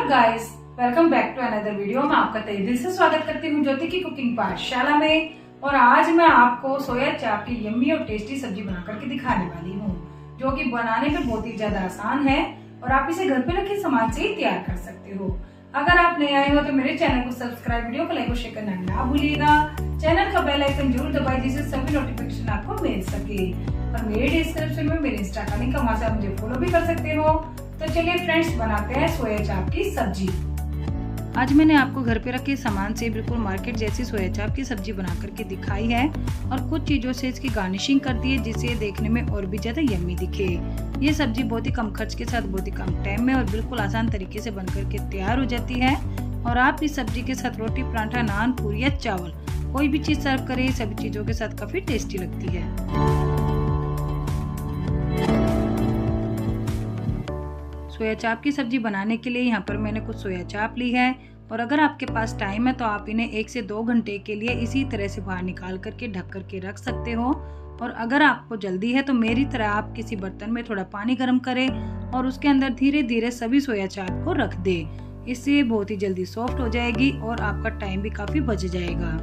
WhatsApp guys, welcome back to another video. मैं आपका तहे दिल से स्वागत करती हूँ ज्योति की कुकिंग पाठशाला में। और आज मैं आपको सोया चाप की यम्मी और टेस्टी सब्जी बना करके दिखाने वाली हूँ, जो कि बनाने में बहुत ही ज्यादा आसान है और आप इसे घर पे रखे सामान से ही तैयार कर सकते हो। अगर आप नए आए हो तो मेरे चैनल को सब्सक्राइब, वीडियो को लाइक और शेयर करना ना भूलिएगा। चैनल का बेल आइकन जरूर दबाइए जिससे सभी नोटिफिकेशन आपको मिल सके। और मेरे डिस्क्रिप्शन में मेरे इंस्टा का लिंक है, वहां से आप मुझे फॉलो भी कर सकते हो। तो चलिए फ्रेंड्स, बनाते हैं सोया चाप की सब्जी। आज मैंने आपको घर पे रखे सामान से बिल्कुल मार्केट जैसी सोया चाप की सब्जी बना करके दिखाई है और कुछ चीजों से इसकी गार्निशिंग कर दी है जिससे देखने में और भी ज्यादा यम्मी दिखे। ये सब्जी बहुत ही कम खर्च के साथ बहुत ही कम टाइम में और बिल्कुल आसान तरीके से बन करके तैयार हो जाती है। और आप इस सब्जी के साथ रोटी, पराठा, नान, पूरी या चावल कोई भी चीज सर्व करें, सभी चीजों के साथ काफी टेस्टी लगती है। सोया चाप की सब्जी बनाने के लिए यहाँ पर मैंने कुछ सोया चाप ली है और अगर आपके पास टाइम है तो आप इन्हें 1 से 2 घंटे के लिए इसी तरह से बाहर निकाल करके ढक करके रख सकते हो। और अगर आपको जल्दी है तो मेरी तरह आप किसी बर्तन में थोड़ा पानी गर्म करें और उसके अंदर धीरे धीरे सभी सोया चाप को रख दे। इससे बहुत ही जल्दी सॉफ्ट हो जाएगी और आपका टाइम भी काफी बच जाएगा।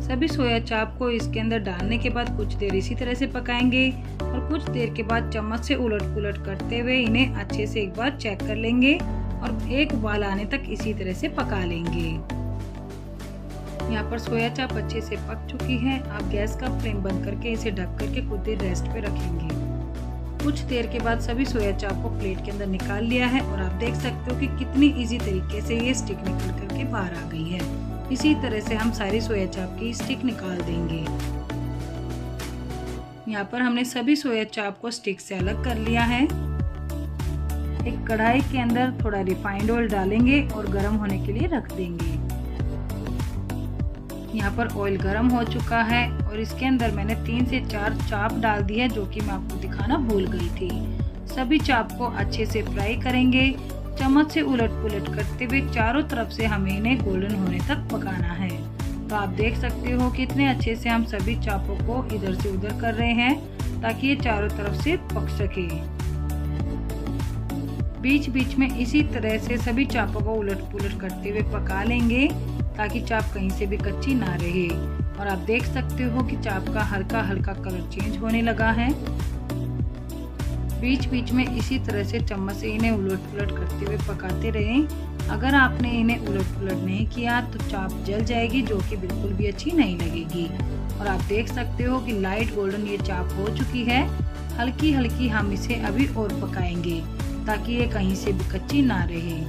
सभी सोया चाप को इसके अंदर डालने के बाद कुछ देर इसी तरह से पकाएंगे और कुछ देर के बाद चम्मच से उलट पुलट करते हुए इन्हें अच्छे से एक बार चेक कर लेंगे और एक उबाल आने तक इसी तरह से पका लेंगे। यहाँ पर सोया चाप अच्छे से पक चुकी है। आप गैस का फ्लेम बंद करके इसे ढक करके कुछ देर रेस्ट पे रखेंगे। कुछ देर के बाद सभी सोया चाप को प्लेट के अंदर निकाल लिया है और आप देख सकते हो कि कितनी इजी तरीके से ये स्टिक निकल करके बाहर आ गई है। इसी तरह से हम सारी सोया चाप की स्टिक निकाल देंगे। यहाँ पर हमने सभी सोया चाप को स्टिक से अलग कर लिया है। एक कढ़ाई के अंदर थोड़ा रिफाइंड ऑयल डालेंगे और गर्म होने के लिए रख देंगे। यहाँ पर ऑयल गर्म हो चुका है और इसके अंदर मैंने 3 से 4 चाप डाल दी है, जो कि मैं आपको दिखाना भूल गई थी। सभी चाप को अच्छे से फ्राई करेंगे। चम्मच से उलट पुलट करते हुए चारों तरफ से हमें इन्हें गोल्डन होने तक पकाना है। तो आप देख सकते हो कितने अच्छे से हम सभी चापों को इधर से उधर कर रहे हैं ताकि ये चारों तरफ से पक सके। बीच बीच में इसी तरह से सभी चापों को उलट पुलट करते हुए पका लेंगे ताकि चाप कहीं से भी कच्ची ना रहे। और आप देख सकते हो कि चाप का हल्का हल्का कलर चेंज होने लगा है। बीच बीच में इसी तरह से चम्मच से इन्हें उलट पुलट करते हुए पकाते रहें। अगर आपने इन्हें उलट पुलट नहीं किया तो चाप जल जाएगी, जो कि बिल्कुल भी अच्छी नहीं लगेगी। और आप देख सकते हो कि लाइट गोल्डन ये चाप हो चुकी है। हल्की हल्की हम इसे अभी और पकाएंगे ताकि ये कहीं से भी कच्ची ना रहे।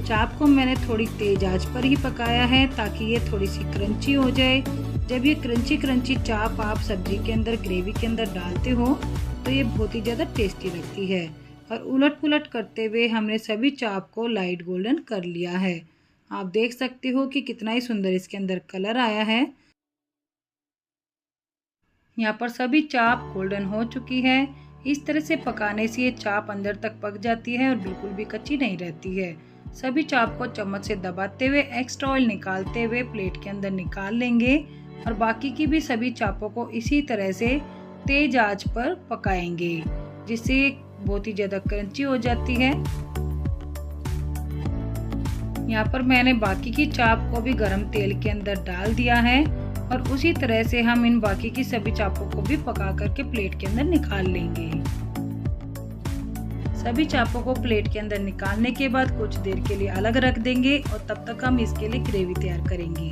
चाप को मैंने थोड़ी तेज आंच पर ही पकाया है ताकि ये थोड़ी सी क्रंची हो जाए। जब ये क्रंची क्रंची चाप आप सब्जी के अंदर, ग्रेवी के अंदर डालते हो तो ये बहुत ही ज़्यादा टेस्टी लगती है। और उलट पुलट करते हुए हमने सभी चाप को लाइट गोल्डन कर लिया है। आप देख सकते हो कि कितना ही सुंदर इसके अंदर कलर आया है। यहाँ पर सभी चाप गोल्डन हो चुकी है। इस तरह से पकाने से ये चाप अंदर तक पक जाती है और बिल्कुल भी कच्ची नहीं रहती है। सभी चाप को चम्मच से दबाते हुए एक्स्ट्रा ऑयल निकालते हुए प्लेट के अंदर निकाल लेंगे और बाकी की भी सभी चापों को इसी तरह से तेज आंच पर पकाएंगे, जिससे बहुत ही ज्यादा क्रंची हो जाती है। यहाँ पर मैंने बाकी की चाप को भी गरम तेल के अंदर डाल दिया है और उसी तरह से हम इन बाकी की सभी चापों को भी पका करके प्लेट के अंदर निकाल लेंगे। सभी चापों को प्लेट के अंदर निकालने के बाद कुछ देर के लिए अलग रख देंगे और तब तक हम इसके लिए ग्रेवी तैयार करेंगे।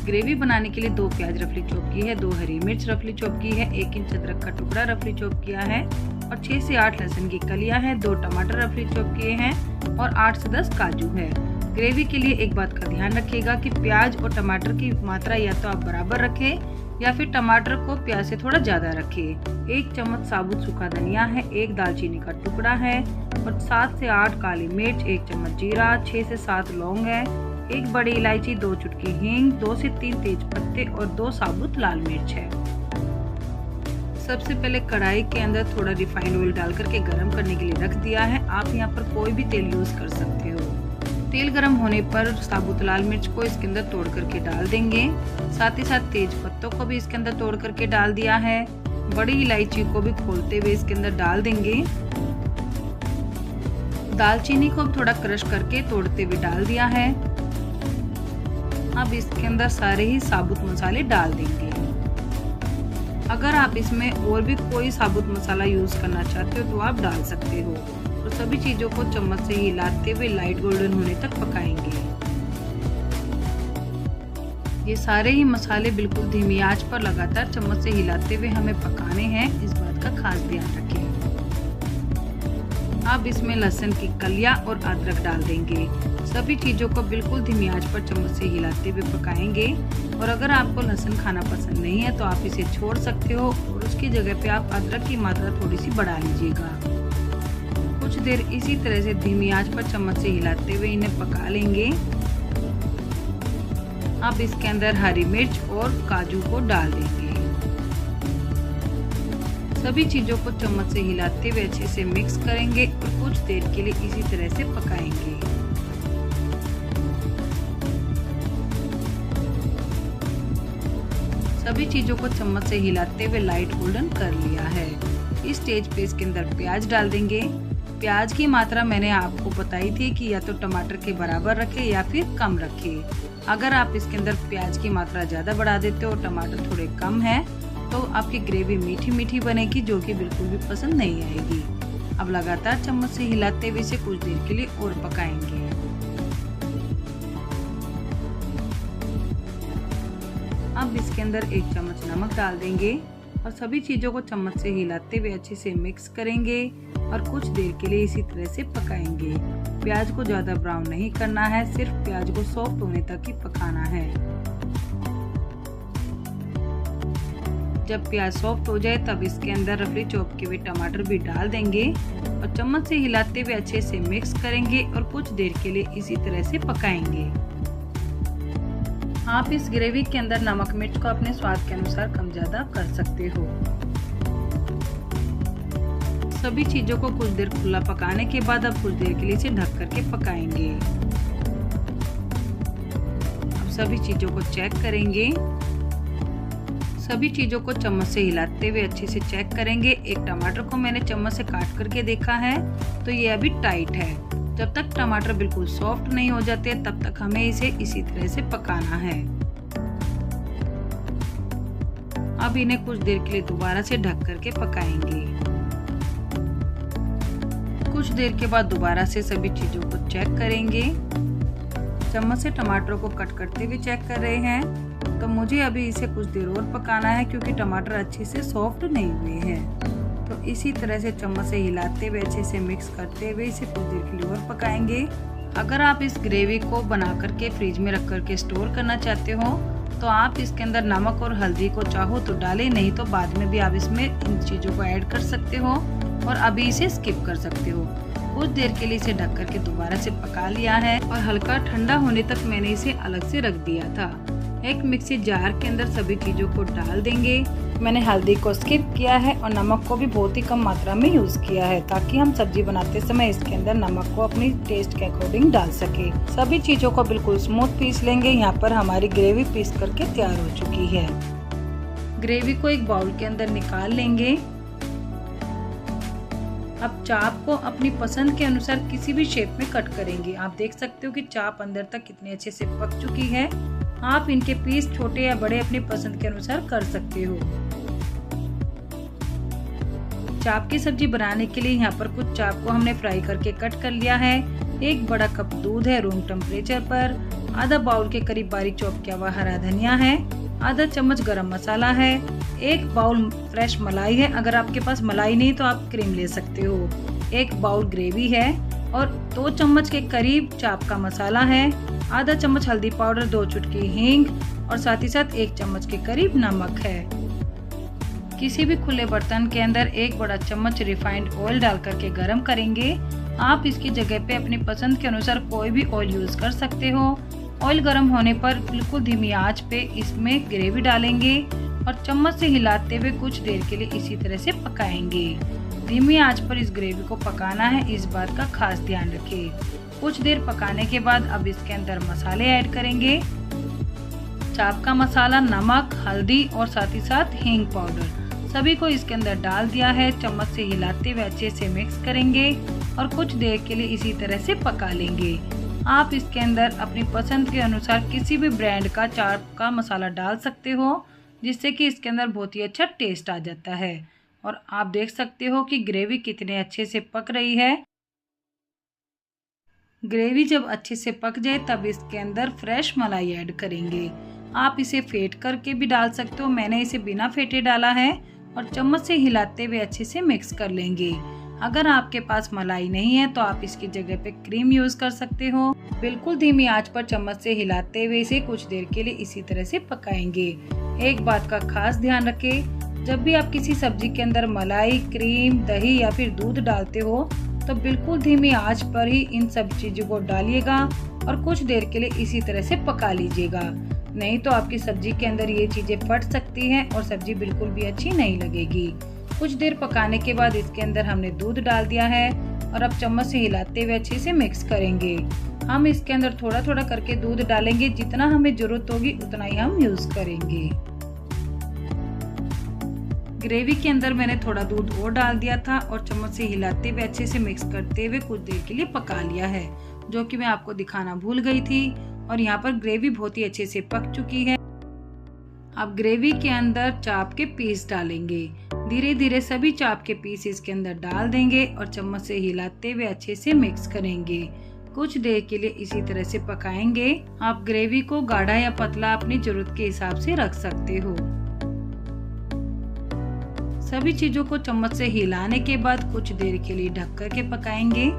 ग्रेवी बनाने के लिए 2 प्याज रफली चॉप की है, 2 हरी मिर्च रफली चॉप की है, 1 इंच अदरक का टुकड़ा रफली चॉप किया है और 6 से 8 लहसुन की कलियां हैं, 2 टमाटर रफली चॉप किए हैं और 8 से 10 काजू है। ग्रेवी के लिए एक बात का ध्यान रखिएगा कि प्याज और टमाटर की मात्रा या तो आप बराबर रखें या फिर टमाटर को प्याज से थोड़ा ज्यादा रखें। 1 चम्मच साबुत सूखा धनिया है, 1 दालचीनी का टुकड़ा है और 7 से 8 काली मिर्च, 1 चम्मच जीरा, 6 से 7 लौंग है, 1 बड़ी इलायची, 2 चुटकी हींग, 2 से 3 तेज पत्ते और 2 साबुत लाल मिर्च है। सबसे पहले कढ़ाई के अंदर थोड़ा रिफाइंड ऑयल डाल करके गरम करने के लिए रख दिया है। आप यहाँ पर कोई भी तेल यूज कर सकते हो। तेल गरम होने पर साबुत लाल मिर्च को इसके अंदर तोड़ करके डाल देंगे। साथ ही साथ तेज पत्तों को भी इसके अंदर तोड़ करके डाल दिया है। बड़ी इलायची को भी खोलते हुए इसके अंदर डाल देंगे दालचीनी को थोड़ा क्रश करके तोड़ते हुए डाल दिया है। अब इसके अंदर सारे ही साबुत मसाले डाल देंगे। अगर आप इसमें और भी कोई साबुत मसाला यूज करना चाहते हो तो आप डाल सकते हो। तो सभी चीजों को चम्मच से हिलाते हुए लाइट गोल्डन होने तक पकाएंगे। ये सारे ही मसाले बिल्कुल धीमी आंच पर लगातार चम्मच से हिलाते हुए हमें पकाने हैं, इस बात का खास ध्यान रखें। अब इसमें लहसुन की कलियां और अदरक डाल देंगे। सभी चीजों को बिल्कुल धीमी आंच पर चम्मच से हिलाते हुए पकाएंगे। और अगर आपको लहसुन खाना पसंद नहीं है तो आप इसे छोड़ सकते हो और उसकी जगह पे आप अदरक की मात्रा थोड़ी सी बढ़ा लीजिएगा। कुछ देर इसी तरह से धीमी आंच पर चम्मच से हिलाते हुए इन्हें पका लेंगे। अब इसके अंदर हरी मिर्च और काजू को डाल देंगे। सभी चीजों को चम्मच से हिलाते हुए अच्छे से मिक्स करेंगे और कुछ देर के लिए इसी तरह से पकाएंगे। सभी चीजों को चम्मच से हिलाते हुए लाइट गोल्डन कर लिया है। इस स्टेज पे इसके अंदर प्याज डाल देंगे। प्याज की मात्रा मैंने आपको बताई थी कि या तो टमाटर के बराबर रखें या फिर कम रखें। अगर आप इसके अंदर प्याज की मात्रा ज्यादा बढ़ा देते हो और टमाटर थोड़े कम है तो आपकी ग्रेवी मीठी मीठी बनेगी, जो कि बिल्कुल भी पसंद नहीं आएगी। अब लगातार चम्मच से हिलाते हुए इसे कुछ देर के लिए और पकाएंगे। अब इसके अंदर 1 चम्मच नमक डाल देंगे और सभी चीजों को चम्मच से हिलाते हुए अच्छे से मिक्स करेंगे और कुछ देर के लिए इसी तरह से पकाएंगे। प्याज को ज्यादा ब्राउन नहीं करना है, सिर्फ प्याज को सॉफ्ट होने तक ही पकाना है। जब प्याज सॉफ्ट हो जाए तब इसके अंदर रफली चॉप किए हुए टमाटर भी डाल देंगे और चम्मच से हिलाते हुए अच्छे से मिक्स करेंगे और कुछ देर के लिए इसी तरह से पकाएंगे। आप इस ग्रेवी के अंदर नमक मिर्च को अपने स्वाद के अनुसार कम ज्यादा कर सकते हो। सभी चीजों को कुछ देर खुला पकाने के बाद अब कुछ देर के लिए इसे ढक करके पकाएंगे। अब सभी चीजों को चेक करेंगे। सभी चीजों को चम्मच से हिलाते हुए अच्छे से चेक करेंगे। एक टमाटर को मैंने चम्मच से काट करके देखा है तो ये अभी टाइट है। जब तक टमाटर बिल्कुल सॉफ्ट नहीं हो जाते तब तक हमें इसे इसी तरह से पकाना है। अब इन्हें कुछ देर के लिए दोबारा से ढक करके पकाएंगे। कुछ देर के बाद दोबारा से सभी चीजों को चेक करेंगे। चम्मच से टमाटरों को कट करते हुए चेक कर रहे हैं तो मुझे अभी इसे कुछ देर और पकाना है क्योंकि टमाटर अच्छे से सॉफ्ट नहीं हुए हैं। तो इसी तरह से चम्मच से हिलाते हुए अच्छे से मिक्स करते हुए इसे कुछ देर के लिए और पकाएंगे। अगर आप इस ग्रेवी को बना करके फ्रिज में रख करके स्टोर करना चाहते हो तो आप इसके अंदर नमक और हल्दी को चाहो तो डालें, नहीं तो बाद में भी आप इसमें इन चीजों को ऐड कर सकते हो और अभी इसे स्किप कर सकते हो। कुछ देर के लिए इसे ढक करके दोबारा से पका लिया है और हल्का ठंडा होने तक मैंने इसे अलग से रख दिया था। एक मिक्सी जार के अंदर सभी चीजों को डाल देंगे। मैंने हल्दी को स्किप किया है और नमक को भी बहुत ही कम मात्रा में यूज किया है ताकि हम सब्जी बनाते समय इसके अंदर नमक को अपनी टेस्ट के अकॉर्डिंग डाल सके। सभी चीजों को बिल्कुल स्मूथ पीस लेंगे। यहाँ पर हमारी ग्रेवी पीस करके तैयार हो चुकी है। ग्रेवी को एक बाउल के अंदर निकाल लेंगे। अब चाप को अपनी पसंद के अनुसार किसी भी शेप में कट करेंगे। आप देख सकते हो कि चाप अंदर तक कितने अच्छे से पक चुकी है। आप इनके पीस छोटे या बड़े अपनी पसंद के अनुसार कर सकते हो। चाप की सब्जी बनाने के लिए यहाँ पर कुछ चाप को हमने फ्राई करके कट कर लिया है। 1 बड़ा कप दूध है रूम टेम्परेचर पर, आधा बाउल के करीब बारीक चॉप किया हुआ हरा धनिया है, आधा चम्मच गरम मसाला है, 1 बाउल फ्रेश मलाई है। अगर आपके पास मलाई नहीं तो आप क्रीम ले सकते हो। 1 बाउल ग्रेवी है और 2 चम्मच के करीब चाप का मसाला है, आधा चम्मच हल्दी पाउडर, 2 चुटकी हींग और साथ ही साथ 1 चम्मच के करीब नमक है। किसी भी खुले बर्तन के अंदर 1 बड़ा चम्मच रिफाइंड ऑयल डाल करके गरम करेंगे। आप इसकी जगह पे अपनी पसंद के अनुसार कोई भी ऑयल यूज कर सकते हो। ऑयल गर्म होने पर बिल्कुल धीमी आंच पे इसमें ग्रेवी डालेंगे और चम्मच से हिलाते हुए कुछ देर के लिए इसी तरह से पकाएंगे। धीमी आंच पर इस ग्रेवी को पकाना है, इस बात का खास ध्यान रखें। कुछ देर पकाने के बाद अब इसके अंदर मसाले ऐड करेंगे। चाप का मसाला, नमक, हल्दी और साथ ही साथ हींग पाउडर। सभी को इसके अंदर डाल दिया है। चम्मच से हिलाते हुए अच्छे से मिक्स करेंगे और कुछ देर के लिए इसी तरह से पका लेंगे। आप इसके अंदर अपनी पसंद के अनुसार किसी भी ब्रांड का चाट का मसाला डाल सकते हो, जिससे कि इसके अंदर बहुत ही अच्छा टेस्ट आ जाता है। और आप देख सकते हो कि ग्रेवी कितने अच्छे से पक रही है। ग्रेवी जब अच्छे से पक जाए तब इसके अंदर फ्रेश मलाई ऐड करेंगे। आप इसे फेंट करके भी डाल सकते हो, मैंने इसे बिना फेंटे डाला है और चम्मच से हिलाते हुए अच्छे से मिक्स कर लेंगे। अगर आपके पास मलाई नहीं है तो आप इसकी जगह पे क्रीम यूज कर सकते हो। बिल्कुल धीमी आंच पर चम्मच से हिलाते हुए इसे कुछ देर के लिए इसी तरह से पकाएंगे। एक बात का खास ध्यान रखें, जब भी आप किसी सब्जी के अंदर मलाई, क्रीम, दही या फिर दूध डालते हो तो बिल्कुल धीमी आंच पर ही इन सब चीजों को डालिएगा और कुछ देर के लिए इसी तरह से पका लीजिएगा। नहीं तो आपकी सब्जी के अंदर ये चीजें फट सकती हैं और सब्जी बिल्कुल भी अच्छी नहीं लगेगी। कुछ देर पकाने के बाद इसके अंदर हमने दूध डाल दिया है और अब चम्मच से हिलाते हुए अच्छे से मिक्स करेंगे। हम इसके अंदर थोड़ा थोड़ा करके दूध डालेंगे, जितना हमें जरूरत होगी उतना ही हम यूज करेंगे। ग्रेवी के अंदर मैंने थोड़ा दूध और डाल दिया था और चम्मच से हिलाते हुए अच्छे से मिक्स करते हुए कुछ देर के लिए पका लिया है, जो कि मैं आपको दिखाना भूल गई थी। और यहाँ पर ग्रेवी बहुत ही अच्छे से पक चुकी है। अब ग्रेवी के अंदर चाप के पीस डालेंगे। धीरे धीरे सभी चाप के पीस इसके अंदर डाल देंगे और चम्मच से हिलाते हुए अच्छे से मिक्स करेंगे। कुछ देर के लिए इसी तरह से पकाएंगे। आप ग्रेवी को गाढ़ा या पतला अपनी जरूरत के हिसाब से रख सकते हो। सभी चीजों को चम्मच से हिलाने के बाद कुछ देर के लिए ढक कर के पकाएंगे।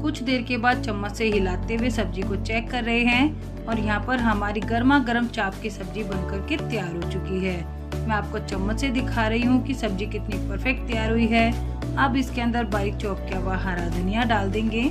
कुछ देर के बाद चम्मच से हिलाते हुए सब्जी को चेक कर रहे हैं और यहाँ पर हमारी गर्मा गर्म चाप की सब्जी बनकर के तैयार हो चुकी है। मैं आपको चम्मच से दिखा रही हूँ कि सब्जी कितनी परफेक्ट तैयार हुई है। अब इसके अंदर बारीक चॉप किया हुआ हरा धनिया डाल देंगे,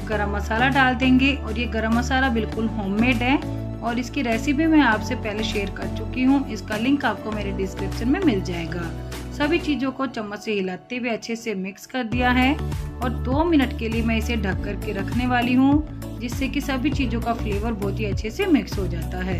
गरम मसाला डाल देंगे और ये गरम मसाला बिल्कुल होममेड है और इसकी रेसिपी मैं आपसे पहले शेयर कर चुकी हूँ। इसका लिंक आपको मेरे डिस्क्रिप्शन में मिल जाएगा। सभी चीजों को चम्मच से हिलाते हुए अच्छे से मिक्स कर दिया है और 2 मिनट के लिए मैं इसे ढक कर के रखने वाली हूँ, जिससे कि सभी चीजों का फ्लेवर बहुत ही अच्छे से मिक्स हो जाता है।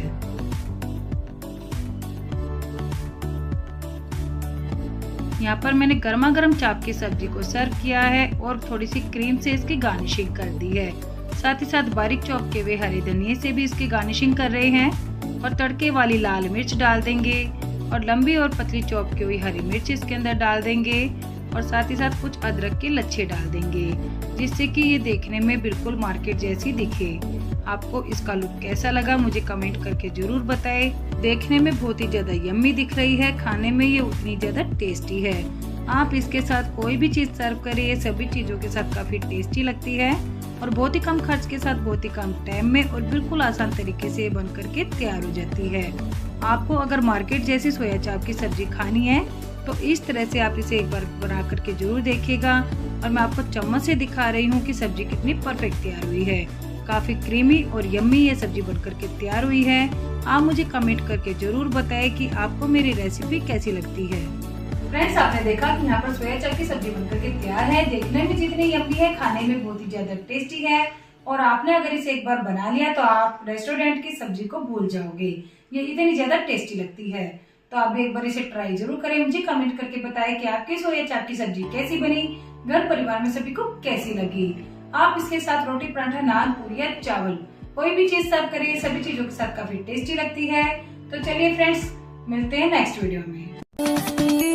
यहाँ पर मैंने गर्मा गर्म चाप की सब्जी को सर्व किया है और थोड़ी सी क्रीम से इसकी गार्निशिंग कर दी है। साथ ही साथ बारीक चॉप के हुए हरे धनिये से भी इसकी गार्निशिंग कर रहे हैं और तड़के वाली लाल मिर्च डाल देंगे और लंबी और पतली चॉप की हुई हरी मिर्च इसके अंदर डाल देंगे और साथ ही साथ कुछ अदरक के लच्छे डाल देंगे, जिससे कि ये देखने में बिल्कुल मार्केट जैसी दिखे। आपको इसका लुक कैसा लगा मुझे कमेंट करके जरूर बताएं। देखने में बहुत ही ज्यादा यम्मी दिख रही है, खाने में ये उतनी ज्यादा टेस्टी है। आप इसके साथ कोई भी चीज सर्व करें, ये सभी चीजों के साथ काफी टेस्टी लगती है और बहुत ही कम खर्च के साथ बहुत ही कम टाइम में और बिल्कुल आसान तरीके से बन करके तैयार हो जाती है। आपको अगर मार्केट जैसी सोया चाप की सब्जी खानी है तो इस तरह से आप इसे एक बार बना करके जरूर देखिएगा। और मैं आपको चम्मच से दिखा रही हूँ कि सब्जी कितनी परफेक्ट तैयार हुई है। काफी क्रीमी और यम्मी ये सब्जी बनकर के तैयार हुई है। आप मुझे कमेंट करके जरूर बताएं कि आपको मेरी रेसिपी कैसी लगती है। फ्रेंड्स, आपने देखा कि यहाँ पर सोया चाप की सब्जी बनकर के तैयार है। देखने में जितनी यम्मी है, खाने में बहुत ही ज्यादा टेस्टी है और आपने अगर इसे एक बार बना लिया तो आप रेस्टोरेंट की सब्जी को भूल जाओगे। ये इतनी ज्यादा टेस्टी लगती है। तो आप भी एक बार इसे ट्राई जरूर करें। मुझे कमेंट करके बताएं कि आपकी सोया चाप की सब्जी कैसी बनी, घर परिवार में सभी को कैसी लगी। आप इसके साथ रोटी, पराठा, नान, पूरी या चावल कोई भी चीज सर्व करें, सभी चीजों के साथ काफी टेस्टी लगती है। तो चलिए फ्रेंड्स, मिलते हैं नेक्स्ट वीडियो में।